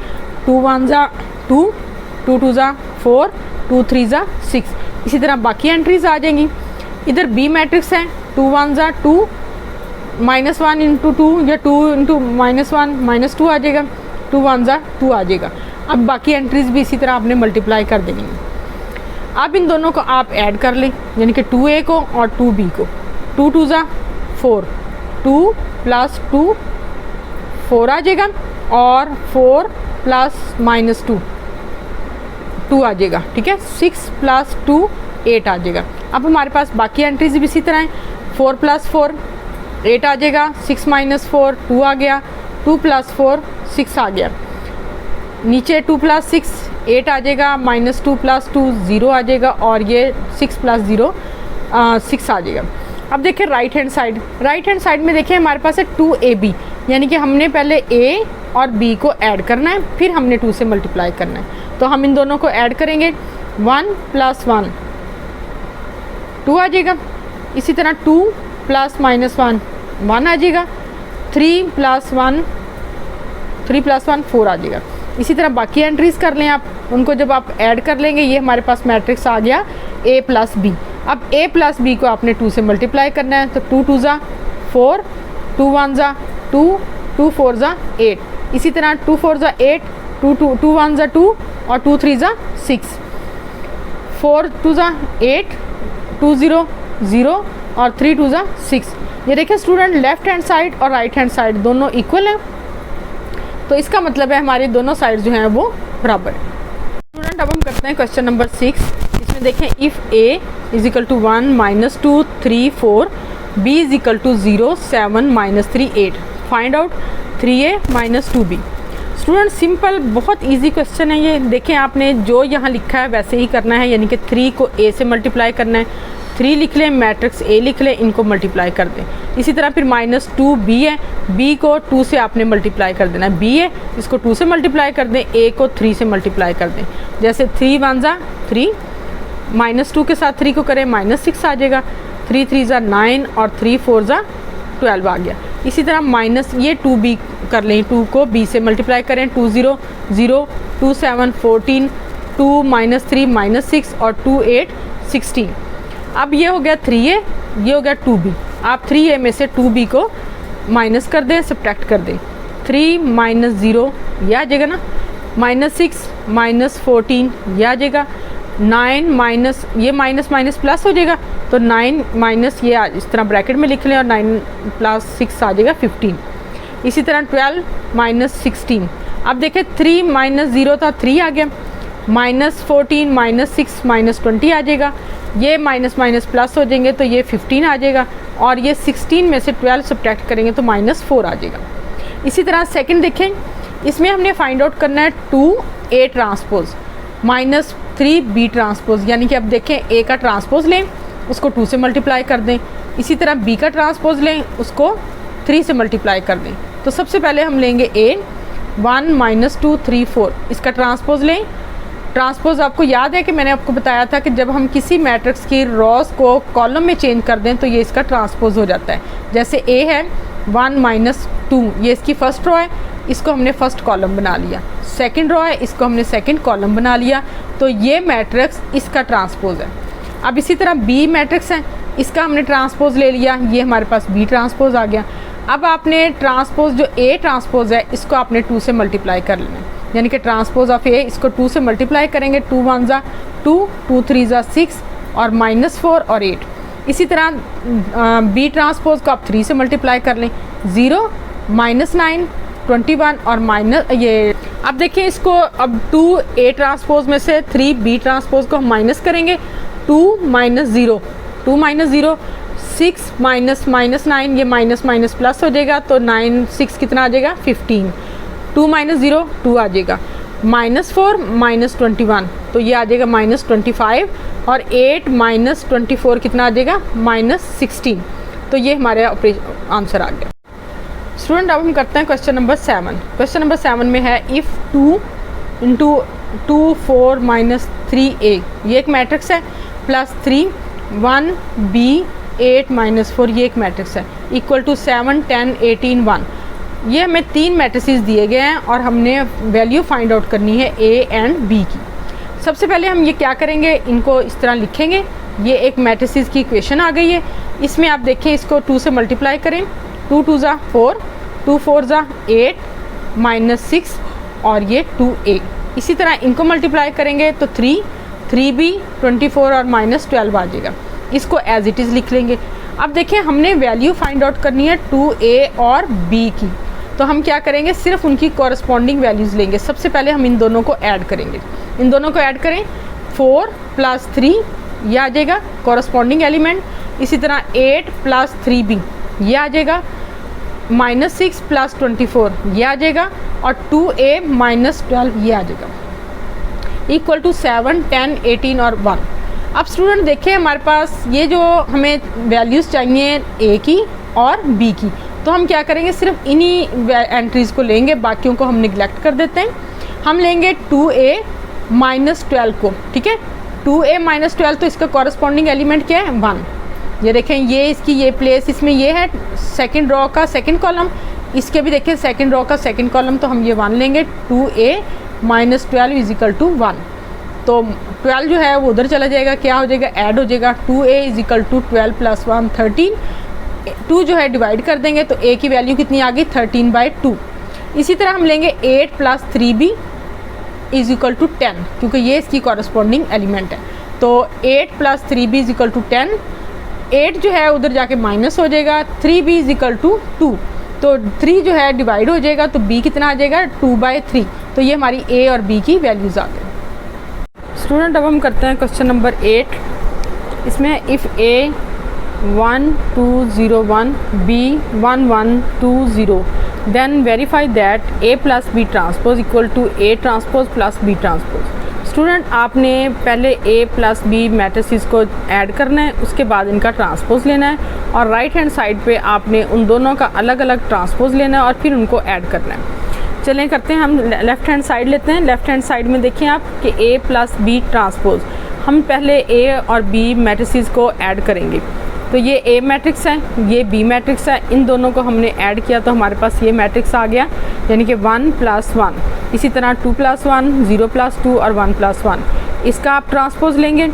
2 1 ज़ा 2, 2 2 ज़ा 4, 2 3 ज़ा 6। इसी तरह बाकी एंट्रीज आ जाएंगी। इधर b मैट्रिक्स है, 2 1 ज़ा 2 -1 × 2 या 2 × -1 -2 आ जाएगा, 2 1 ज़ा 2 आ जाएगा। अब बाकी एंट्रीज भी इसी तरह आपने मल्टीप्लाई कर देनी है। अब इन दोनों को आप ऐड कर लें, यानी कि 2a को और 2b को। 2 2 ज़ा 4, 2 + 2 4 आ जाएगा, और 4 + -2 2 आ जाएगा, ठीक है। 6 + 2 8 आ जाएगा। अब हमारे पास बाकी एंट्रीज भी इसी तरह हैं। 4 + 4 8 आ जाएगा, 6 - 4 2 आ गया, 2 + 4 6 आ गया। नीचे 2 + 6 8 आ जाएगा, -2 + 2 0 आ जाएगा, और ये 6 + 0 6 आ जाएगा। अब देखिए राइट हैंड साइड में देखिए हमारे पास है 2ab, यानी कि हमने पहले a और b को ऐड करना है, फिर हमने 2 से मल्टीप्लाई करना है। तो हम इन दोनों को ऐड करेंगे, 1 + 1 2 आ जाएगा। इसी तरह 2 + -1 1 आ जाएगा। 3 + 1 4 आ जाएगा। इसी तरह बाकी एंट्रीज कर लें आप, उनको जब आप ऐड कर लेंगे ये हमारे पास मैट्रिक्स आ गया a + b। अब a + b को आपने 2 से मल्टीप्लाई करना है, तो 2 2 ज़ा 4, 2 1 ज़ा 2, 2 4 ज़ा 8। इसी तरह 2 4 ज़ा 8, 2 1 ज़ा 2 और 2 3 ज़ा 6, 4 2 ज़ा 8, 2 0 0 और 3 2 ज़ा 6। ये देखिए स्टूडेंट, लेफ्ट हैंड साइड और राइट हैंड साइड दोनों इक्वल हैं, तो इसका मतलब है हमारी दोनों साइड जो हैं वो बराबर है। स्टूडेंट अब हम करते हैं क्वेश्चन नंबर 6। इसमें देखें, if a = 1 - 2 3 4, b = 0 7 - 3 8, find out 3a - 2b। Student simple, बहुत इजी क्वेश्चन है ये। देखें आपने जो यहाँ लिखा है वैसे ही करना है, यानी कि 3 को a से मल्टीप्लाई करना है, 3 लिख लें, मैट्रिक्स a लिख लें, इनको मल्टीप्लाई कर दें। इसी तरह फिर -2b है, b को 2 से आपने मल्टीप्लाई कर देना है, b है इसको 2 से मल्टीप्लाई कर दें, a को 3 से मल्टीप्लाई कर दें। जैसे 3 1 ज़ा 3, -2 के साथ 3 को करें -6 आ जाएगा, 3 3 ज़ा 9 और 3 4 ज़ा 12 आ गया। इसी तरह माइनस ये 2b कर लें, 2 को b से मल्टीप्लाई करें, 2 0 0, 2 7 14, 2 -3 -6 और 2 8 16। अब ये हो गया 3a, ये हो गया 2b। आप 3a में से 2b को माइनस कर दें, सब्ट्रैक्ट कर दें। 3 - 0 ये आ जाएगा ना, -6 - 14 ये आ जाएगा, 9 माइनस ये माइनस माइनस प्लस हो जाएगा, तो 9 माइनस ये इस तरह ब्रैकेट में लिख लें और 9 + 6 आ जाएगा 15। इसी तरह 12 - 16। अब देखें 3 - 0 था, 3 आ गया, -14 - 6 - 20 आ जाएगा, ये माइनस माइनस प्लस हो जाएंगे तो ये 15 आ जाएगा, और ये 16 में से 12 सब्ट्रैक्ट करेंगे तो -4 आ जाएगा। इसी तरह सेकंड देखें, इसमें हमने फाइंड आउट करना है 2a ट्रांसपोज -3b ट्रांसपोज, यानी कि अब देखें a का ट्रांसपोज लें, उसको 2 से मल्टीप्लाई कर दें। इसी तरह b का ट्रांसपोज लें, उसको 3 से मल्टीप्लाई कर दें। तो सबसे पहले हम लेंगे a, 1 - 2 3 4, इसका ट्रांसपोज लें। ट्रांसपोज आपको याद है कि मैंने आपको बताया था कि जब हम किसी मैट्रिक्स की रॉस को कॉलम में चेंज कर दें तो ये इसका ट्रांसपोज हो जाता है। जैसे a है 1 - 2, ये इसकी फर्स्ट रो है, इसको हमने फर्स्ट कॉलम बना लिया। सेकंड रो है, इसको हमने सेकंड कॉलम बना लिया, तो ये मैट्रिक्स इसका ट्रांसपोज है। अब इसी तरह b मैट्रिक्स है, इसका हमने ट्रांसपोज ले लिया, ये हमारे पास b ट्रांसपोज आ गया। अब आपने ट्रांसपोज जो a ट्रांसपोज है इसको आपने 2 से मल्टीप्लाई कर लेना है, यानी कि ट्रांसपोज ऑफ a, इसको 2 से मल्टीप्लाई करेंगे, 2 1 ज़ा 2, 2 3 ज़ा 6 और -4 और 8। इसी तरह b ट्रांसपोज को आप 3 से मल्टीप्लाई कर लें, 0 -9 21 और माइनस ये। अब देखिए इसको, अब 2a ट्रांसपोज में से 3b ट्रांसपोज को हम माइनस करेंगे, 2 - 0 2 - 0 6 -9, ये माइनस माइनस प्लस हो जाएगा, तो 9 6 कितना आ जाएगा 15, 2 - 0 2 आ जाएगा, -4 -21 तो ये आ जाएगा -25, और 8 - 24 कितना आ जाएगा -16। तो ये हमारे आंसर आ गया। स्टूडेंट अब हम करते हैं क्वेश्चन नंबर 7। क्वेश्चन नंबर 7 में है इफ़ 2 × 2 4 - 3a, ये एक मैट्रिक्स है, +3 1 b 8 - 4, ये एक मैट्रिक्स है, इक्वल टू 7 10 18 1। ये हमें 3 मैट्रिसेस दिए गए हैं और हमने वैल्यू फाइंड आउट करनी है a एंड b की। सबसे पहले हम ये क्या करेंगे, इनको इस तरह लिखेंगे। ये एक मैट्रिसेस की इक्वेशन आ गई है, इसमें आप देखें इसको 2 से मल्टीप्लाई करें, 2 2 ज़ा 4, 2 4 ज़ा 8 -6 और ये 2a। इसी तरह इनको मल्टीप्लाई करेंगे तो 3b 24 और -12 आ जाएगा, इसको एज इट इज़ लिख लेंगे। अब देखें हमने वैल्यू फाइंड आउट करनी है 2a और b की, तो हम क्या करेंगे, सिर्फ उनकी कॉरस्पॉन्डिंग वैल्यूज़ लेंगे। सबसे पहले हम इन दोनों को ऐड करेंगे, इन दोनों को ऐड करें, 4 + 3 ये आ जाएगा कॉरस्पॉन्डिंग एलिमेंट। इसी तरह 8 + 3b ये आ जाएगा, -6 + 24 ये आ जाएगा, और 2a - 12 ये आ जाएगा, इक्वल टू 7 10 18 और 1। अब स्टूडेंट देखें हमारे पास ये जो हमें वैल्यूज़ चाहिए ए की और बी की, तो हम क्या करेंगे, सिर्फ इन्हीं एंट्रीज़ को लेंगे, बाकियों को हम निगलेक्ट कर देते हैं। हम लेंगे 2a माइनस 12 को, ठीक है। 2a माइनस 12 तो इसका कॉरस्पॉन्डिंग एलिमेंट क्या है, 1। ये देखें ये इसकी ये प्लेस इसमें ये है सेकंड रो का सेकंड कॉलम, इसके भी देखें सेकंड रो का सेकंड कॉलम, तो हम ये 1 लेंगे। 2a minus 12 is equal to 1। तो 12 जो है वो उधर चला जाएगा, क्या हो जाएगा, ऐड हो जाएगा। 2a is equal to 12 plus 1 13। 2 जो है डिवाइड कर देंगे तो a की वैल्यू कितनी आ गई, 13/2। इसी तरह हम लेंगे 8 plus 3b is equal to 10, क्योंकि ये इसकी कॉरस्पॉन्डिंग एलिमेंट है। तो 8 plus 3b is equal to 10। 8 जो है उधर जाके माइनस हो जाएगा, 3b इज इक्वल टू 2। तो 3 जो है डिवाइड हो जाएगा तो b कितना आ जाएगा, 2/3। तो ये हमारी a और b की वैल्यूज़ आ गई। स्टूडेंट अब हम करते हैं क्वेश्चन नंबर 8। इसमें if a 1 2 0 1 b 1 1 2 0 then verify that a plus B transpose equal to a transpose plus b transpose. Student आपने पहले a प्लस b मैट्रिसेस को ऐड करना है, उसके बाद इनका ट्रांसपोज लेना है और राइट हैंड साइड पे आपने उन दोनों का अलग अलग ट्रांसपोज लेना है और फिर उनको ऐड करना है। चलें करते हैं, हम लेफ़्ट हैंड साइड लेते हैं। लेफ़्ट हैंड साइड में देखिए आप कि a प्लस बी ट्रांसपोज, हम पहले a और b मैट्रिसेस को ऐड करेंगे। तो ये a मैट्रिक्स है, ये b मैट्रिक्स है, इन दोनों को हमने ऐड किया तो हमारे पास ये मैट्रिक्स आ गया, यानी कि 1 प्लस 1। इसी तरह 2 प्लस 1 0 प्लस 2 और 1 प्लस 1, इसका आप ट्रांसपोज लेंगे।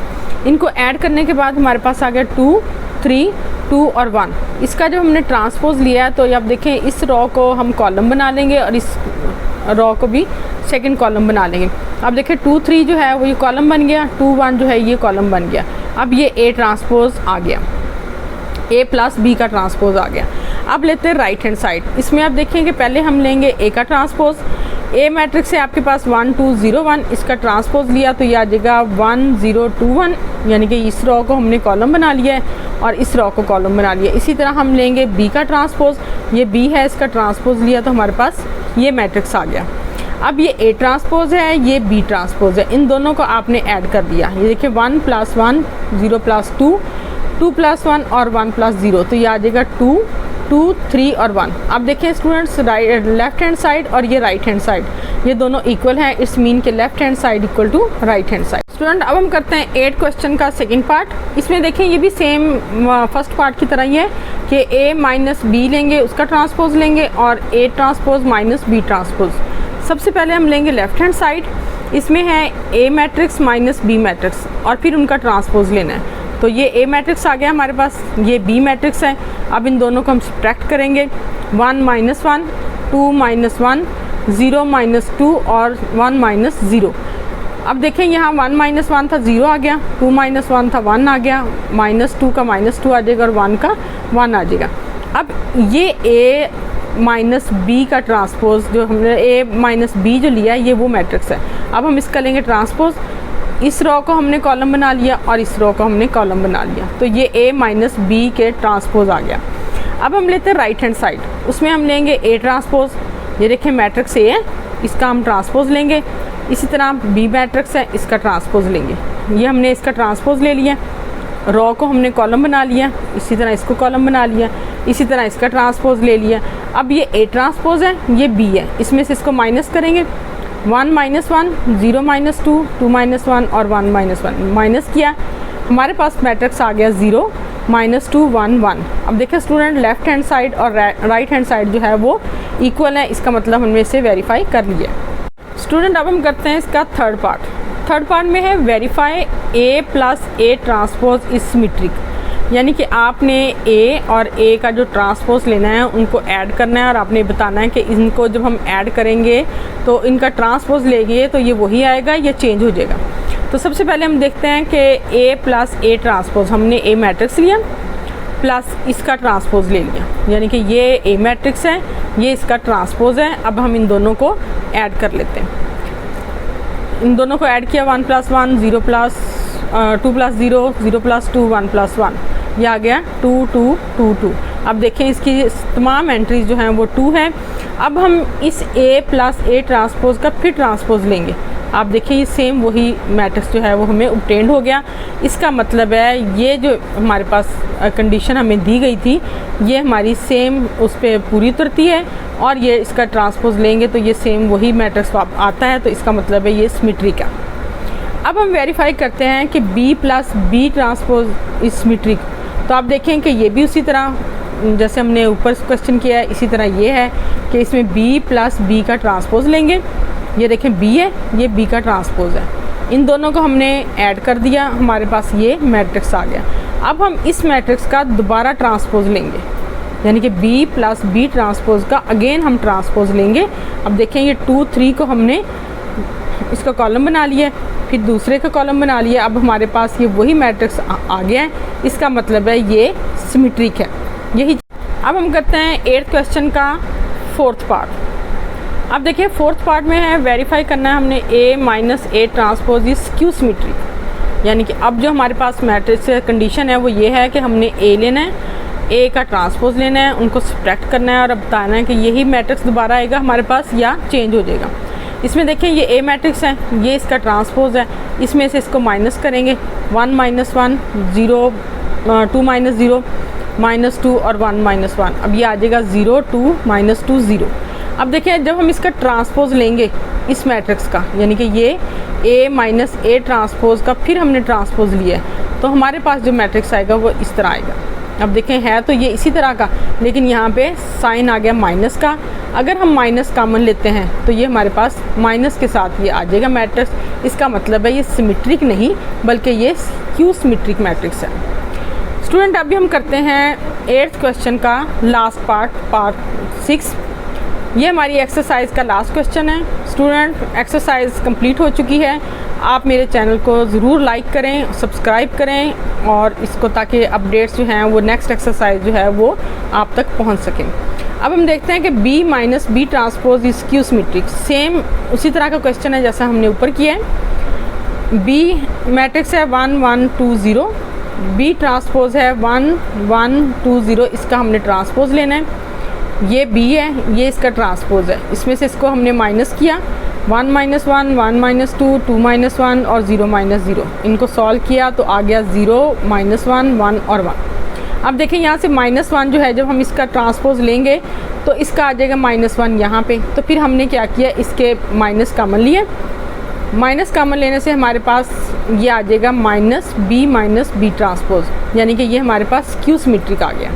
इनको ऐड करने के बाद हमारे पास आ गया 2 3 2 और 1। इसका जब हमने ट्रांसपोज लिया है तो अब देखें इस रो को हम कॉलम बना लेंगे और इस रो को भी सेकंड कॉलम बना लेंगे। अब देखें 2 3 जो है वो ये कॉलम बन गया, 2 1 जो है ये कॉलम बन गया। अब ये a ट्रांसपोज आ गया, a प्लस b का ट्रांसपोज आ गया। अब लेते हैं राइट हैंड साइड। इसमें आप देखेंगे पहले हम लेंगे a का ट्रांसपोज। a मैट्रिक्स है आपके पास 1 2 0 1, इसका ट्रांसपोज लिया तो ये आ जाएगा 1 0 2 1, यानी कि इस रो को हमने कॉलम बना लिया है और इस रो को कॉलम बना लिया। इसी तरह हम लेंगे b का ट्रांसपोज, ये b है, इसका ट्रांसपोज लिया तो हमारे पास ये मैट्रिक्स आ गया। अब ये a ट्रांसपोज है, ये b ट्रांसपोज है, इन दोनों को आपने ऐड कर दिया। ये देखिए 1 प्लस 1 0 प्लस 2 2 प्लस 1 और 1 प्लस 0, तो ये आ जाएगा 2 2 3 और 1। अब देखिए स्टूडेंट्स लेफ्ट हैंड साइड और ये राइट हैंड साइड ये दोनों इक्वल हैं, इट्स मीन के left hand side equal to right hand side. Student अब हम करते हैं 8 क्वेश्चन का सेकंड पार्ट। इसमें देखें ये भी सेम फर्स्ट पार्ट की तरह ही है कि a माइनस बी लेंगे, उसका ट्रांसपोज लेंगे और a transpose minus b transpose. सबसे पहले हम लेंगे लेफ्ट हैंड साइड, इसमें है a matrix minus b matrix और फिर उनका ट्रांसपोज लेना है। तो ये a मैट्रिक्स आ गया हमारे पास, ये b मैट्रिक्स है। अब इन दोनों को हम सब्ट्रैक्ट करेंगे, 1 माइनस 1 2 माइनस 1 0 माइनस 2 और 1 माइनस 0। अब देखें यहाँ 1 माइनस 1 था 0 आ गया, 2 माइनस 1 था 1 आ गया, माइनस 2 का माइनस 2 आ जाएगा और 1 का 1 आ जाएगा। अब ये a माइनस बी का ट्रांसपोज जो हमने a माइनस बी जो लिया ये वो मैट्रिक्स है। अब हम इसका लेंगे ट्रांसपोज, इस रो को हमने कॉलम बना लिया और इस रो को हमने कॉलम बना लिया, तो ये a माइनस बी के ट्रांसपोज आ गया। अब हम लेते हैं राइट हैंड साइड, उसमें हम लेंगे a ट्रांसपोज, ये देखें मैट्रिक्स a है, इसका हम ट्रांसपोज लेंगे। इसी तरह b मैट्रिक्स है, इसका ट्रांसपोज लेंगे। ये हमने इसका ट्रांसपोज ले लिया, रो को हमने कॉलम बना लिया, इसी तरह इसको कॉलम बना लिया, इसी तरह इसका ट्रांसपोज ले लिया। अब ये a ट्रांसपोज है, ये b है, इसमें से इसको माइनस करेंगे, 1 माइनस 1 0 माइनस 2 2 माइनस 1 और 1 माइनस 1 माइनस किया, हमारे पास मैट्रिक्स आ गया 0 माइनस 2 1 1। अब देखिए स्टूडेंट लेफ्ट हैंड साइड और राइट हैंड साइड जो है वो इक्वल है, इसका मतलब हमने इसे वेरीफाई कर लिया। स्टूडेंट अब हम करते हैं इसका थर्ड पार्ट। थर्ड पार्ट में है verify a plus a transpose is symmetric, यानी कि आपने a और a का जो ट्रांसपोज लेना है उनको ऐड करना है और आपने बताना है कि इनको जब हम ऐड करेंगे तो इनका ट्रांसपोज लेंगे तो ये वही आएगा या चेंज हो जाएगा। तो सबसे पहले हम देखते हैं कि a प्लस a ट्रांसपोज, हमने a मैट्रिक्स लिया प्लस इसका ट्रांसपोज ले लिया, यानी कि ये a मैट्रिक्स है, ये इसका ट्रांसपोज है। अब हम इन दोनों को ऐड कर लेते हैं, इन दोनों को ऐड किया, 1 plus 1 0 plus 2 plus 0 0 plus 2 1 plus 1, ये आ गया 2 2 2 2। अब देखें इसकी तमाम एंट्रीज जो हैं वो 2 हैं। अब हम इस a प्लस a ट्रांसपोज का फिर ट्रांसपोज लेंगे। आप देखिए ये सेम वही मैट्रिक्स जो है वो हमें ऑब्टेन्ड हो गया। इसका मतलब है ये जो हमारे पास कंडीशन हमें दी गई थी ये हमारी सेम उस पर पूरी उतरती है, और ये इसका ट्रांसपोज लेंगे तो ये सेम वही मैट्रिक्स आता है, तो इसका मतलब है ये सिमेट्रिक है। अब हम वेरीफाई करते हैं कि B plus B transpose is symmetric. तो आप देखें कि ये भी उसी तरह जैसे हमने ऊपर क्वेश्चन किया है, इसी तरह ये है कि इसमें B प्लस बी का ट्रांसपोज लेंगे। ये देखें B है, ये B का ट्रांसपोज है, इन दोनों को हमने ऐड कर दिया, हमारे पास ये मैट्रिक्स आ गया। अब हम इस मैट्रिक्स का दोबारा ट्रांसपोज लेंगे, यानी कि B प्लस बी ट्रांसपोज का अगेन हम ट्रांसपोज लेंगे। अब देखें ये 2 3 को हमने इसका कॉलम बना लिया, फिर दूसरे का कॉलम बना लिया। अब हमारे पास ये वही मैट्रिक्स आ गया है, इसका मतलब है ये सिमेट्रिक है। यही अब हम करते हैं 8th क्वेश्चन का 4th पार्ट। अब देखिए 4th पार्ट में है वेरीफाई करना है हमने A minus A transpose is skew symmetric. यानी कि अब जो हमारे पास मैट्रिक्स कंडीशन है वो ये है कि हमने A लेना है, A का ट्रांसपोज लेना है, उनको सब्ट्रैक्ट करना है और अब बताना है कि यही मैट्रिक्स दोबारा आएगा हमारे पास या चेंज हो जाएगा। इसमें देखें ये A मैट्रिक्स है, ये इसका ट्रांसपोज है, इसमें से इसको माइनस करेंगे 1 माइनस 1 0 2 माइनस 0 माइनस 2 और 1 माइनस 1। अब ये आ जाएगा 0 2 माइनस 2 0। अब देखें जब हम इसका ट्रांसपोज लेंगे इस मैट्रिक्स का, यानी कि ये A माइनस A ट्रांसपोज का फिर हमने ट्रांसपोज लिया है, तो हमारे पास जो मैट्रिक्स आएगा वो इस तरह आएगा। अब देखें है तो ये इसी तरह का, लेकिन यहाँ पे साइन आ गया माइनस का। अगर हम माइनस कॉमन लेते हैं तो ये हमारे पास माइनस के साथ ये आ जाएगा मैट्रिक्स। इसका मतलब है ये सिमेट्रिक नहीं बल्कि ये क्यू सिमेट्रिक मैट्रिक्स है। स्टूडेंट अभी हम करते हैं 8th क्वेश्चन का लास्ट पार्ट 6। ये हमारी एक्सरसाइज का लास्ट क्वेश्चन है। स्टूडेंट एक्सरसाइज कंप्लीट हो चुकी है। आप मेरे चैनल को ज़रूर लाइक करें, सब्सक्राइब करें और इसको, ताकि अपडेट्स जो हैं वो नेक्स्ट एक्सरसाइज जो है वो आप तक पहुंच सकें। अब हम देखते हैं कि B minus B transpose is skew symmetric. Same उसी तरह का क्वेश्चन है जैसा हमने ऊपर किया है। B मैट्रिक्स है 1 1 2 0, B ट्रांसपोज है 1 1 2 0, इसका हमने ट्रांसपोज लेना है। ये B है, ये इसका ट्रांसपोज है, इसमें से इसको हमने माइनस किया 1 माइनस 1 1 माइनस 2 2 माइनस 1 और 0 माइनस 0। इनको सॉल्व किया तो आ गया 0 माइनस 1 1 और 1। अब देखें यहाँ से -1 जो है जब हम इसका ट्रांसपोज लेंगे तो इसका आ जाएगा -1 यहाँ पे। तो फिर हमने क्या किया, इसके माइनस कॉमन लिए, माइनस कॉमन लेने से हमारे पास ये आ जाएगा -B माइनस बी ट्रांसपोज, यानी कि ये हमारे पास क्यू सिमेट्रिक आ गया।